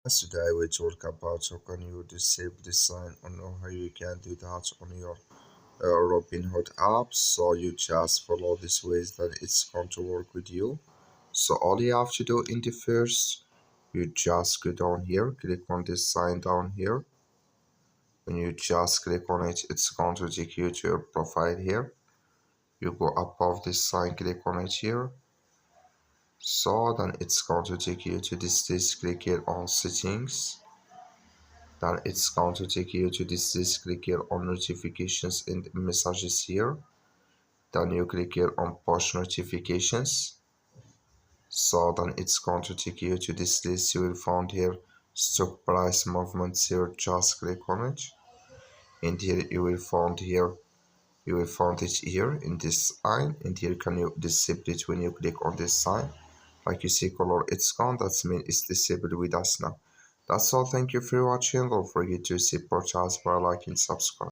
Today we talk about how can you disable this sign or know how you can do that on your Robinhood app. So you just follow these ways that it's going to work with you. So all you have to do in the first, you just go down here, click on this sign down here. When you just click on it, it's going to take you to your profile here. You go above this sign, click on it here. So then it's going to take you to this list, click here on settings. Then it's going to take you to this list, click here on notifications and messages here. Then you click here on push notifications. So then it's going to take you to this list. You will find here stock price movements here. Just click on it. And here you will find it here in this sign. And here can you disable it when you click on this sign. Like you see color it's gone, that means it's disabled with us now. That's all. Thank you for watching. Don't forget to support us by liking, subscribe.